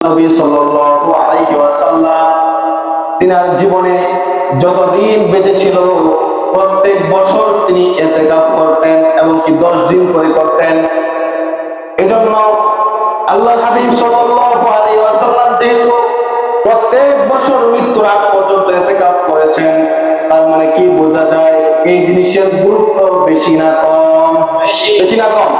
নবী সাল্লাল্লাহু আলাইহি ওয়াসাল্লাম তিনার জীবনে যতদিন বেঁচে ছিল প্রত্যেক বছর তিনি ইতিকাফ করতেন এবং কি 10 দিন করে করতেন। এজন্য আল্লাহর হাবিব সাল্লাল্লাহু আলাইহি ওয়াসাল্লাম যেহেতু প্রত্যেক বছর মৃত্যুর আগ পর্যন্ত ইতিকাফ করেছেন, তার মানে কি বোঝা যায় এই জিনিসের গুরুত্ব বেশি না কম? বেশি না কম?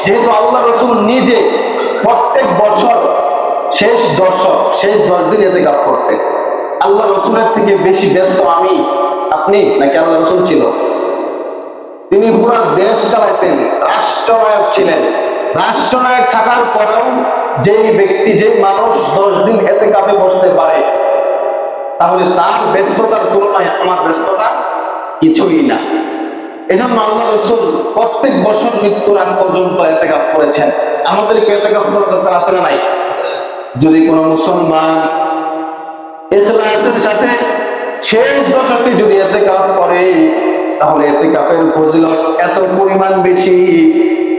যেহেতু আল্লাহ রাসূল নিজে প্রত্যেক বছর শেষ 10 দিন ইতিকাফ করতেন। আল্লাহ রাসূলের থেকে বেশি ব্যস্ত আমি আপনি নাকি আল্লাহ রাসূল ছিল? তিনি পুরো দেশ চালাতেন, রাষ্ট্রনায়ক ছিলেন। রাষ্ট্রনায়ক থাকার পরেও যেই ব্যক্তি, যে মানুষ 10 দিন ইতিকাফে বসতে পারে, তাহলে তার ব্যস্ততার তুলনায় আমার ব্যস্ততা কিছুই না। এজন্য আল্লাহ রাসূল প্রত্যেক বছর মৃত্যুর আগ পর্যন্ত ইতিকাফ করেছেন। আমাদেরকে ইতিকাফ করার দরকার আছে না নাই? যদি কোনো মুসলমান ইখলাসের সাথে শেষ দশকে যদি ইতিকাফ করে, তাহলে ইতিকাফের ফজিলত এত পরিমাণ বেশি।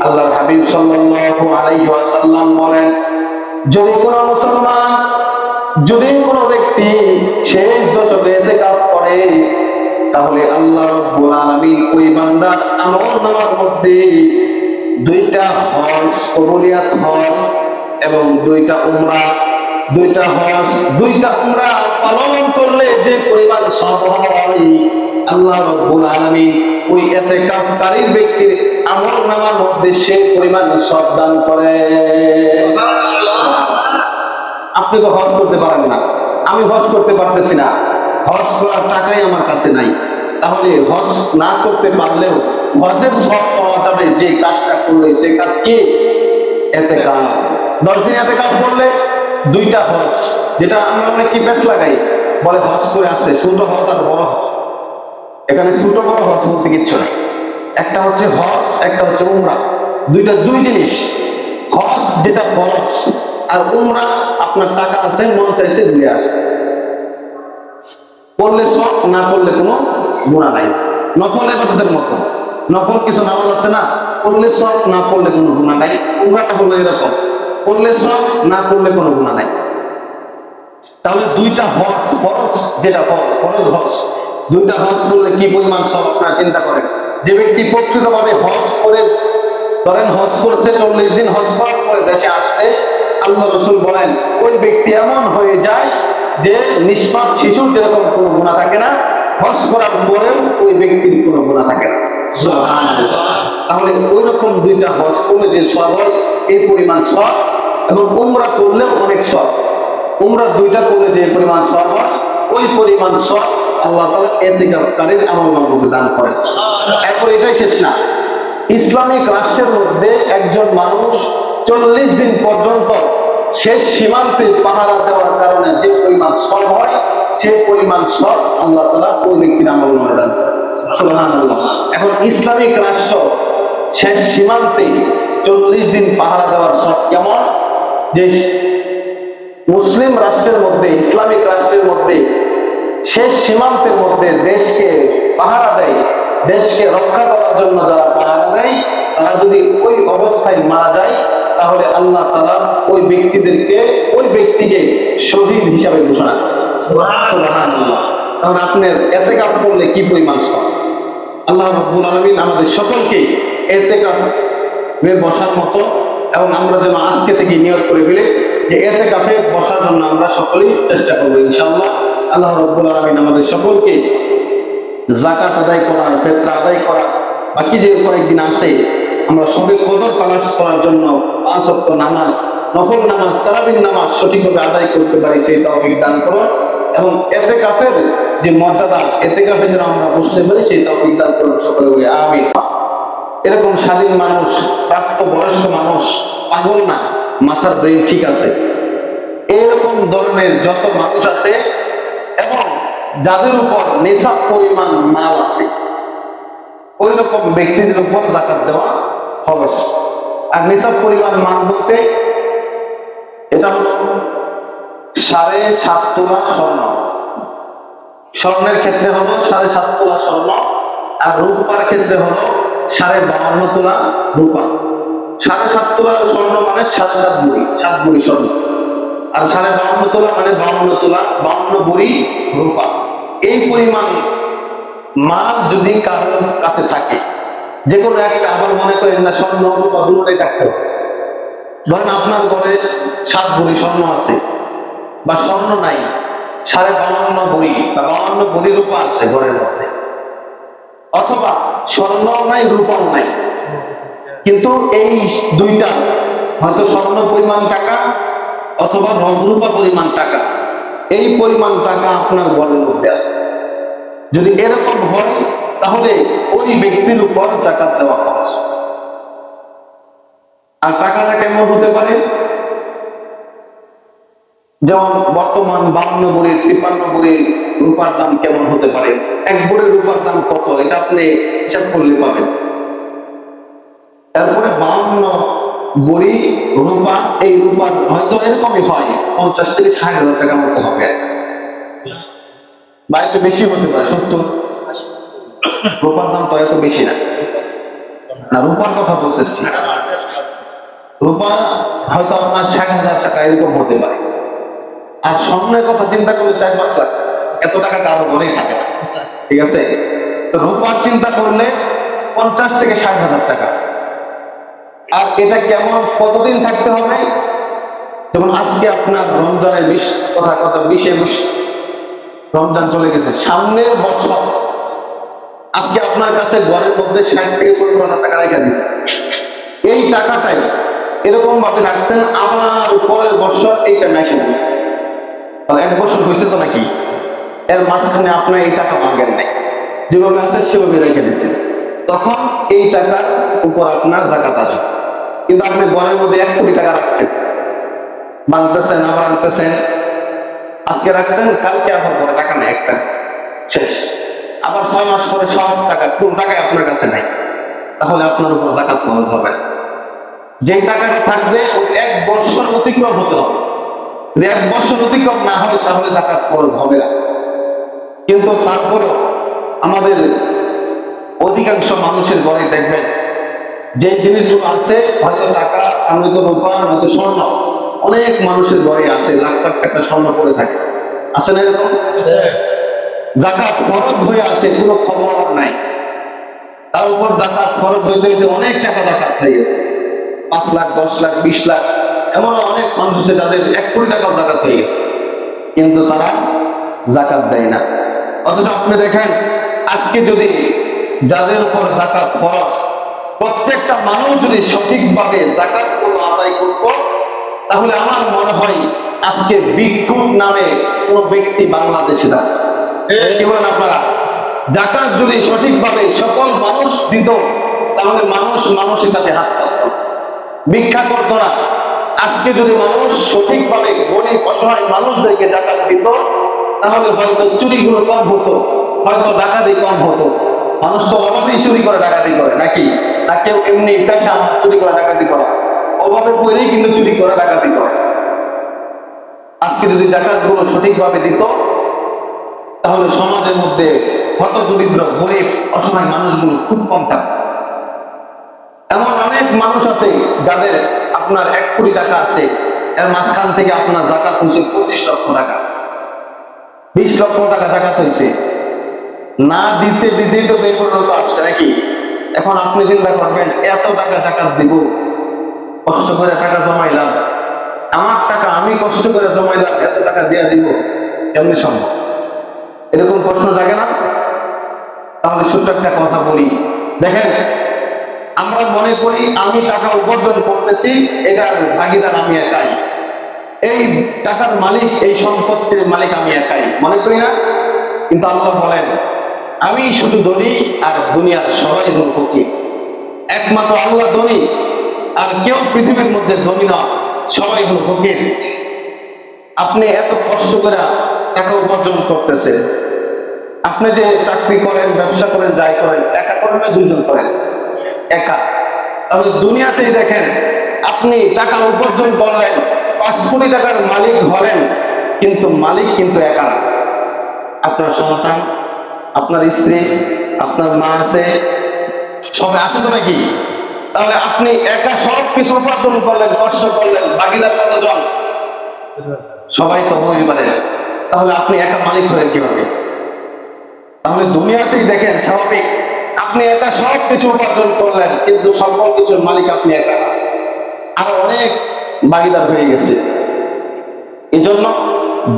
আল্লাহর হাবিব সাল্লাল্লাহু আলাইহি ওয়াসাল্লাম বলেন, যদি কোনো মুসলমান, যদি কোনো ব্যক্তি শেষ দশকে ইতিকাফ করে, তাহলে আল্লাহ রাব্বুল আলামিন ওই বান্দার আমলনামার মধ্যে 2টা হজ, কবুলিয়াত হজ এবং 2টা উমরা, 2টা হজ, 2টা উমরা পালন করলে যে পরিমাণ সওয়াব হয়, আল্লাহ রাব্বুল আলামিন ওই ইতিকাফকারী ব্যক্তির আমলনামার মধ্যে সেই পরিমাণ সওয়াব দান করে। আপনি তো হজ করতে পারেন না, আমি হজ করতে পারতেছি না, হজ করার টাকাই আমার কাছে নাই, তাহলে হজ না করতে পারলেও হজের সওয়াব পাওয়া যাবে যে কাজটা করলে। সেই কাজ কি? ইতিকাফ। 10 দিন ইতিকাফ করলে 2টা হজ, যেটা আমরা কি পেছ লাগাই, বলে হজ করে আসছে, ছোট হজ আর বড় হজ। এখানে ছোট বড় হজ বলতে কিচ্ছু নাই। একটা হচ্ছে হজ, একটা হচ্ছে উমরা। দুইটা দুই জিনিস। হজ যেটা ফরজ, আর উমরা আপনার টাকা আছে, মন চাইছে ঘুরে আসছে, করলে সব, না করলে কোনো গুনাহ নাই। নফল ইবাদতের মতো, নফল কিছু নামাজ আছে না, করলে সব, না করলে কোনো গুনাহ নাই। উমরাটা হলো এরকম, করলে সব, না করলে কোনো গুনাহ নাই। তাহলে 2টা হজ, ফরজ যেটা ফরজ হজ, 2টা হজ করলে কি পরিমাণ সব আপনারা চিন্তা করেন। যে ব্যক্তি প্রকৃতভাবে হজ করে, ধরেন হজ করছে, 40 দিন হজ করার পরে দেশে আসছে, আল্লাহ রাসূল বলেন ওই ব্যক্তি এমন হয়ে যায় যে নিষ্পাপ শিশুর যেরকম কোনো গুনাহ থাকে না, হজ করার পরেও ওই ব্যক্তির কোনো গুনাহ থাকে না। সুবহানাল্লাহ। তাহলে ওই রকম 2টা হজ করলে যে সওয়াব হয়, এই পরিমাণ সওয়াব, এবং উমরা করলে অনেক সওয়াব। উমরা 2টা করলে যে পরিমাণ সওয়াব হয়, ওই পরিমাণ সওয়াব আল্লাহ তাআলা ইতিকাফকারীর আমলের মধ্যে দান করেন। এরপর এটাই শেষ না, ইসলামিক রাষ্ট্রের মধ্যে একজন মানুষ 40 দিন পর্যন্ত শেষ সীমান্তে পাহারা দেওয়ার কারণে যে পরিমাণ সওয়াব হয়, সেই পরিমাণ সওয়াব আল্লাহ তাআলা ওই ব্যক্তির আমলের মধ্যে দান করেন। সুবহানাল্লাহ। এখন ইসলামিক রাষ্ট্র শেষ সীমান্তে 40 দিন পাহারা দেওয়ার সওয়াব কেমন? যে মুসলিম রাষ্ট্রের মধ্যে, ইসলামিক রাষ্ট্রের মধ্যে শেষ সীমান্তের মধ্যে দেশকে পাহারা দেয়, দেশকে রক্ষা করার জন্য যারা পাহারা দেয়, তারা যদি ওই অবস্থায় মারা যায়, তাহলে আল্লাহ তাআলা ওই ব্যক্তিকে শহীদ হিসাবে ঘোষণা করেছে। সুবহানাল্লাহ। তাহলে আপনার ইতিকাফ করলে কি পরিমাণ সওয়াব। আল্লাহ রাব্বুল আলামিন আমাদের সকলকে ইতিকাফে বসার মতো, এবং আমরা যেন আজকে থেকে নিয়ত করে ফেলি যে ইতিকাফে বসার জন্য আমরা সকলেই চেষ্টা করব ইনশাআল্লাহ। আল্লাহ রাব্বুল আলামিন আমাদের সকলকে যাকাত আদায় করা, ফিতরা আদায় করা, বাকি যে কয়েকদিন আছে আমরা সবে কদর তালাশ করার জন্য 5 ওয়াক্ত নামাজ, নফল নামাজ, তারাবির নামাজ সঠিকভাবে আদায় করতে পারি, সেই তৌফিক দান করুন। এবং ইতিকাফের যে মর্যাদা, ইতিকাফে যেন আমরা বসতে পারি, সেই তৌফিক দান করুন। সকলে বলি আমিন। এরকম স্বাধীন মানুষ, প্রাপ্তবয়স্ক মানুষ, পাগল না, মাথার ব্রেন ঠিক আছে, এরকম ধরনের যত মানুষ আছে এবং যাদের উপর নিসাব পরিমাণ মাল আছে, ওই রকম ব্যক্তিদের উপর যাকাত দেওয়া ফরজ। আর নিসাব পরিমাণ মাল বলতে এটা হলো 7.5 তোলা স্বর্ণ। স্বর্ণের ক্ষেত্রে হলো 7.5 তোলা স্বর্ণ, আর রূপার ক্ষেত্রে হলো 52.5 তোলা রূপা। 7.5 তোলা স্বর্ণ মানে 7.5 ভরি, 7 ভরি স্বর্ণ। আর 52.5 তোলা মানে 52 তোলা 52 ভরি রূপা। এই পরিমাণ মাল যদি কারোর কাছে থাকে, যে কোনো একটা, আবার মনে করেন না স্বর্ণ রূপা দুটোই থাকতে হবে। ধরেন আপনার ঘরে 7 ভরি স্বর্ণ আছে, বা স্বর্ণ নাই, 52.5 ভরি বা 52 ভরি রূপা আছে ঘরের মধ্যে, অথবা স্বর্ণ নাই রূপাও নাই, কিন্তু এই দুইটা হয়তো স্বর্ণ পরিমাণ টাকা অথবা রূপা পরিমাণ টাকা, এই পরিমাণ টাকা আপনার ঘরের মধ্যে আছে, যদি এরকম হয় তাহলে ওই ব্যক্তির উপর যাকাত দেওয়া ফরজ। আর টাকাটা কেমন হতে পারে? যেমন বর্তমান 52 ভরির 53 ভরির রূপার দাম কেমন হতে পারে, 1 ভরির রূপার দাম কত, এটা আপনি হিসাব করলে পাবেন। তারপরে 52 ভরি রূপা, এই রূপার হয়তো এরকমই হয় 50 থেকে 60,000 টাকার মতো হবে, বা একটু বেশি হতে পারে 70। রূপার দাম তো এত বেশি না, না রূপার কথা বলতেছি, রূপা হয়তো আপনার 60,000 টাকা এরকম হতে পারে। আর স্বর্ণের কথা চিন্তা করলে 4-5 লাখ, এত টাকা কারো ঘরেই থাকে না, ঠিক আছে? তো রূপার চিন্তা করলে 50 থেকে 60,000 টাকা। আর এটা কেমন, কতদিন থাকতে হবে? যেমন আজকে আপনার রমজানের 20 রমজান চলে গেছে, সামনের বছর আজকে আপনার কাছে ঘরের মধ্যে 60 থেকে 70,000 টাকা রেখে দিচ্ছে, এই টাকাটাই এরকম ভাবে রাখছেন, আবার পরের বছর এইটা মেশে দিচ্ছে, তাহলে 1 বছর হয়েছে তো নাকি? এর মাঝখানে আপনার এই টাকা ভাঙেন নাই, যেভাবে আছে সেভাবে রেখে দিচ্ছেন, তখন এই টাকার উপর আপনার যাকাত আসবে। কিন্তু আপনি ঘরের মধ্যে 1 কোটি টাকা রাখছেন, ভাঙতেছেন আবার আনতেছেন, আজকে রাখছেন, কালকে আবার ঘরে টাকা নেই, একটা শেষ, আবার 6 মাস পরে সব টাকা, কোন টাকা আপনার কাছে নাই, তাহলে আপনার উপর যাকাত ফরজ হবে না। যেই টাকাটা থাকবে ওই 1 বছর অতিক্রম হতে হবে, যদি 1 বছর অতিক্রম না হয় তাহলে যাকাত ফরজ হবে না। কিন্তু তারপরেও আমাদের অধিকাংশ মানুষের ঘরে দেখবেন যে জিনিসগুলো আছে, হয়তো টাকা আর নয়তো রূপা নয়তো স্বর্ণ, অনেক মানুষের ঘরে আছে, লাখ লাখ টাকা স্বর্ণ পড়ে থাকে, আছে না এরকম? যাকাত ফরজ হয়ে আছে, কোনো খবর নাই, তার উপর যাকাত ফরজ হইতে হইতে অনেক টাকা যাকাত হয়ে গেছে, 5 লাখ 10 লাখ 20 লাখ, এমন অনেক মানুষ আছে যাদের 1 কোটি টাকাও যাকাত হয়ে গেছে, কিন্তু তারা যাকাত দেয় না। অথচ আপনি দেখেন আজকে যদি যাদের উপর যাকাত ফরজ, প্রত্যেকটা মানুষ যদি সঠিকভাবে যাকাত গুলো আদায় করত, তাহলে আমার মনে হয় আজকে ভিক্ষুক নামে কোন ব্যক্তি বাংলাদেশে না। কি বলেন আপনারা? যাকাত যদি সঠিকভাবে সকল মানুষ দিত, তাহলে মানুষ মানুষের কাছে হাত পাতত, ভিক্ষা করতো না। আজকে যদি মানুষ সঠিকভাবে গরিব অসহায় মানুষদেরকে যাকাত দিত, তাহলে হয়তো চুরিগুলো কম হতো, হয়তো ডাকাতি কম হতো। মানুষ তো অভাবেই চুরি করে ডাকাতি করে নাকি? না কেউ এমনি পেশা আমার চুরি করে ডাকাতি করা, অভাবে পড়েই কিন্তু চুরি করে ডাকাতি করে। আজকে যদি যাকাত গুলো সঠিকভাবে দিত, তাহলে সমাজের মধ্যে হত দরিদ্র গরিব অসহায় মানুষগুলো খুব কম থাকত। এমন অনেক মানুষ আছে যাদের আপনার 1 কোটি টাকা আছে, এর মাঝখান থেকে আপনার যাকাত হয়েছে 25 লক্ষ টাকা, 20 লক্ষ টাকা যাকাত হয়েছে, না দিতে দিতেই তো এই পর্যন্ত আসছে নাকি? এখন আপনি চিন্তা করবেন, এত টাকা যাকাত দিব, কষ্ট করে টাকা জমাইলাম, আমার টাকা আমি কষ্ট করে জমাইলাম, এত টাকা দিয়ে দিব, কেমনি সম্ভব? এরকম প্রশ্ন জাগে না? তাহলে ছোট্ট একটা কথা বলি, দেখেন আমরা মনে করি আমি টাকা উপার্জন করতেছি, এটার ভাগিদার আমি একাই, এই টাকার মালিক, এই সম্পত্তির মালিক আমি একাই, মনে করি না? কিন্তু আল্লাহ বলেন আমি শুধু ধনী, আর দুনিয়ার সবাই হল ফকির। একমাত্র আল্লাহ ধনী, আর কেউ পৃথিবীর মধ্যে ধনী না, সবাই হল ফকির। আপনি এত কষ্ট করে টাকা উপার্জন করতেছেন, আপনি যে চাকরি করেন, ব্যবসা করেন, যাই করেন, একা করেন না 2 জন করেন? একা। তাহলে দুনিয়াতেই দেখেন, আপনি টাকা উপার্জন করলেন, 5 কোটি টাকার মালিক হলেন, কিন্তু মালিক কিন্তু একা না। আপনার সন্তান, আপনার স্ত্রী, আপনার মা আছে, সবাই আছে তো নাকি? তাহলে আপনি একা সব কিছু উপার্জন করলেন, কষ্ট করলেন, ভাগিদার কতজন? সবাই তো পরিবারের, তাহলে আপনি একা মালিক হলেন কিভাবে? তাহলে দুনিয়াতেই দেখেন স্বাভাবিক, আপনি একা সব কিছু উপার্জন করলেন, কিন্তু সকল কিছুর মালিক আপনি একা, আরো অনেক ভাগিদার হয়ে গেছে। এই জন্য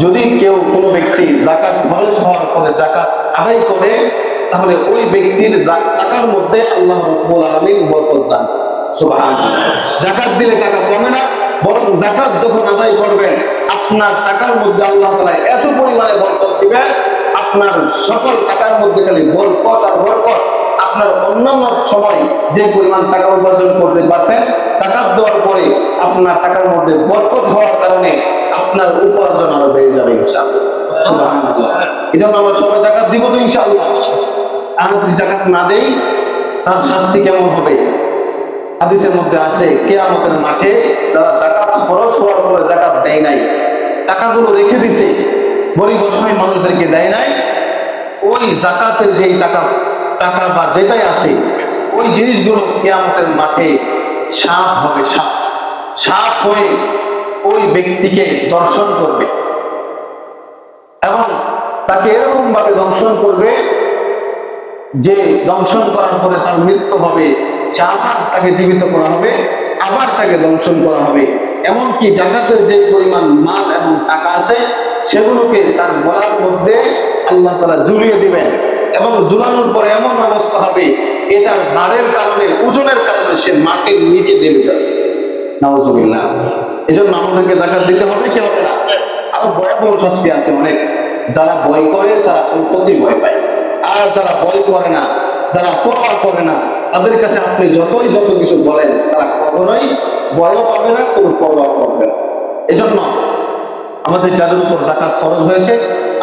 যদি কেউ কোনো ব্যক্তি যাকাত ফরজ হওয়ার পরে যাকাত আদায় করে, তাহলে ওই ব্যক্তির টাকার মধ্যে আল্লাহ রাব্বুল আলামিন বরকত দান। সুবহানাল্লাহ। যাকাত দিলে টাকা কমে না, বরং যাকাত যখন আদায় করবেন আপনার টাকার মধ্যে আল্লাহ তাআলা এত পরিমাণে বরকত দিবেন, আপনার সকল টাকার মধ্যে খালি বরকত আর বরকত। আপনার অন্যান্য সময় যে পরিমাণ টাকা উপার্জন করতে পারতেন, যাকাত দেওয়ার পরে আপনার টাকার মধ্যে বরকত হওয়ার কারণে আপনার উপার্জন আরো বেড়ে যাবে ইনশাআল্লাহ। সুবহানাল্লাহ। এজন্য আমরা সবাই যাকাত দিব তো ইনশাআল্লাহ। আর যদি যাকাত না দেই, তার শাস্তি কেমন হবে? হাদিসের মধ্যে আছে, কিয়ামতের মাঠে যারা যাকাত ফরজ হওয়ার পরে যাকাত দেয় নাই, টাকাগুলো রেখে দিছে, গরিব অসহায় মানুষদেরকে দেয় নাই, ওই যাকাতের যেই টাকা বা যেটাই আছে, ওই জিনিসগুলো কিয়ামতের মাঠে সাপ হবে, সাপ হয়ে ওই ব্যক্তিকে দর্শন করবে এবং তাকে এরকম ভাবে দংশন করবে যে দংশন করার পরে তার মৃত্যু হবে, সে আবার তাকে জীবিত করা হবে, আবার তাকে দংশন করা হবে। এমনকি যাকাতের যে পরিমাণ মাল এবং টাকা আছে সেগুলোকে তার গলার মধ্যে আল্লাহ তাআলা ঝুলিয়ে দিবেন এবং ঝুলানোর পরে এমন অবস্থা হবে এটার ভারের কারণে, ওজনের কারণে সে মাটির নিচে নেমে যাবে। নাউজুবিল্লাহ। এজন্য আমাদেরকে যাকাত দিতে হবে কি হবে না? আরো ভয়াবহ শাস্তি আছে অনেক। যারা ভয় করে তারা অল্পতেই ভয় পায়, আর যারা ভয় করে না, যারা পরোয়া করে না, তাদের কাছে আপনি যত কিছু বলেন তারা কখনোই ভয়ও পাবে না, কোনো পরোয়া করবে না। এজন্য আমাদের যাদের উপর যাকাত ফরজ হয়েছে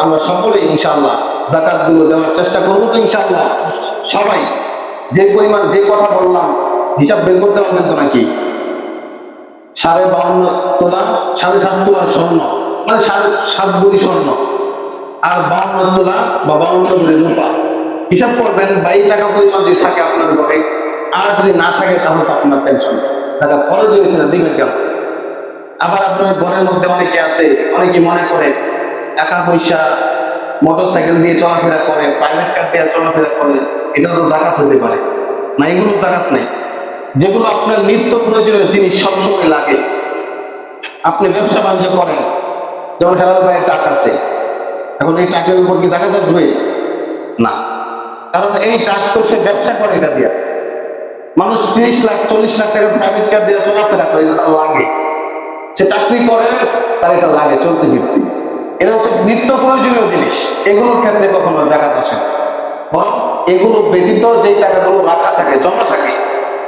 আমরা সকলে ইনশাআল্লাহ যাকাত গুলো দেওয়ার চেষ্টা করবো তো ইনশাআল্লাহ। সবাই যে পরিমাণ, যে কথা বললাম হিসাব বের করতে পারবেন তো নাকি? 52.5 তোলা, 7.5 তোলা স্বর্ণ, মানে 7 ভরি স্বর্ণ, আর 52 তোলা বা 52 ভরি রূপা। হিসাব করবেন 22 টাকা পরিমাণ যদি থাকে আপনার ঘরে, আর যদি না থাকে তাহলে তো আপনার টেনশন। যাকাত ফরজ হয়েছে না, দিবেন কেন? আবার আপনার ঘরের মধ্যে অনেকে আছে, অনেকে মনে করে টাকা পয়সা মোটরসাইকেল দিয়ে চলাফেরা করে, প্রাইভেট কার দিয়ে চলাফেরা করে, এটা তো যাকাত হতে পারে না। এগুলো যাকাত নেই। যেগুলো আপনার নিত্য প্রয়োজনীয় জিনিস সবসময় লাগে, আপনি ব্যবসা বাণিজ্য করেন, যেমন হেলাল ভাইয়ের টাকা আছে, এখন এই টাকার উপর কি যাকাত আসবে? না, কারণ এই টাকা তো সে ব্যবসা করে, এটা দিয়া মানুষ 30 লাখ 40 লাখ টাকা প্রাইভেট কার দিয়ে চলাফেরা করে, এটা তার লাগে। সে চাকরি করে, তার এটা লাগে চলতে ফিরতে। এটা হচ্ছে নিত্য প্রয়োজনীয় জিনিস, এগুলোর ক্ষেত্রে কখনো যাকাত আসে না। বরং এগুলো ব্যতীত যে টাকাগুলো রাখা থাকে, জমা থাকে,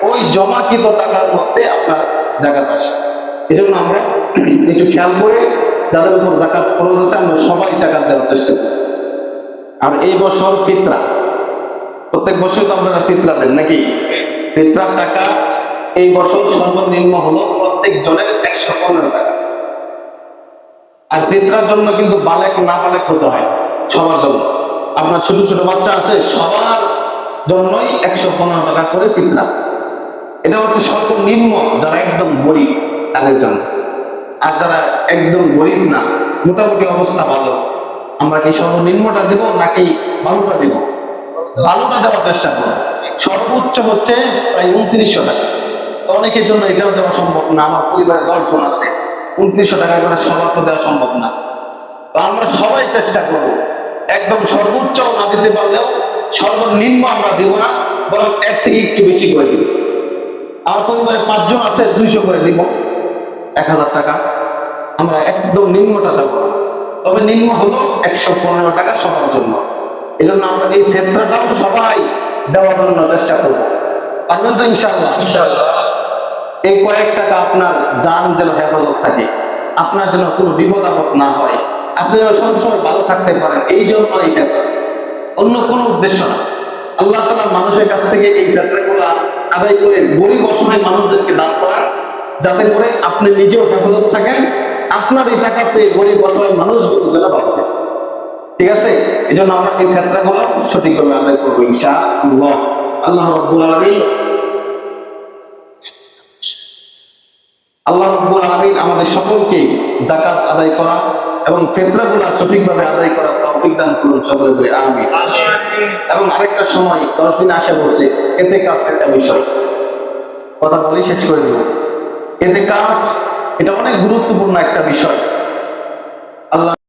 ওই জমাকৃত টাকার মধ্যে আপনার যাকাত আসে। এই জন্য আমরা একটু খেয়াল করে যাদের উপর যাকাত ফরজ আছে আমরা সবাই যাকাত দেওয়ার চেষ্টা করি। আর এই বছর ফিতরা, প্রত্যেক বছর তো আপনারা ফিতরা দেন নাকি? ফিতরার টাকা এই বছর সর্বনিম্ন হলো প্রত্যেক জনের 115 টাকা। আর ফিতরার জন্য কিন্তু বালেক না বালেক হতে হয় না, সবার জন্য। আপনার ছোট ছোট বাচ্চা আছে, সবার জন্যই 115 টাকা করে ফিতরা। এটা হচ্ছে সর্বনিম্ন যারা একদম গরিব তাদের জন্য। আর যারা একদম গরিব না, মোটামুটি অবস্থা ভালো, আমরা কি সর্বনিম্নটা দিব নাকি ভালোটা দিব? ভালোটা দেওয়ার চেষ্টা করব। সর্বোচ্চ হচ্ছে প্রায় 2900 টাকা। তো অনেকের জন্য এটাও দেওয়া সম্ভব না, আমার পরিবারে 10 জন আছে, 2900 টাকা করে সবার তো দেওয়া সম্ভব না। তো আমরা সবাই চেষ্টা করব, একদম সর্বোচ্চ না দিতে পারলেও সর্বনিম্ন আমরা দিব না, বরং এর থেকে একটু বেশি করে দিব। আমার পরিবারে 5 জন আছে, 200 করে দিব, 1000 টাকা। আমরা একদম নিম্নটা যাবো না, তবে নিম্ন হলো 115 টাকা সবার জন্য। এই জন্য আমরা এই ফিতরাটাও সবাই দেওয়ার জন্য চেষ্টা করব, পারবেন তো ইনশাআল্লাহ? ইনশাআল্লাহ। এই কয়েক টাকা আপনার জান যেন হেফাজত থাকে, আপনার যেন কোনো বিপদ আপদ না হয়, আপনি যেন সবসময় ভালো থাকতে পারেন, এই জন্য এই ফিতরা, অন্য কোনো উদ্দেশ্য না। আল্লাহ তাআলা মানুষের কাছ থেকে এই ফিতরাগুলো আদায় করে গরিব অসহায় মানুষদেরকে দান করার, যাতে করে আপনি নিজেও হেফাজত থাকেন, আপনার এই টাকা পেয়ে গরিব অসহায় মানুষগুলো যেন ভালো থাকে। ঠিক আছে? এই জন্য আমরা এই ফিতরাগুলো সঠিকভাবে আদায় করবো ইনশাআল্লাহ। আল্লাহ রাব্বুল আলামিন আল্লাহ রাব্বুল আলামিন আমাদের সকলকে যাকাত আদায় করা এবং ফিতরাগুলো সঠিকভাবে আদায় করার তৌফিক দান করুন, সকলে বলে আমিন। এবং আরেকটা সময় 10 দিন আসে বলছে ইতিকাফ একটা বিষয়, কথা বলেই শেষ করে দেব। ইতিকাফ এটা অনেক গুরুত্বপূর্ণ একটা বিষয়। আল্লাহ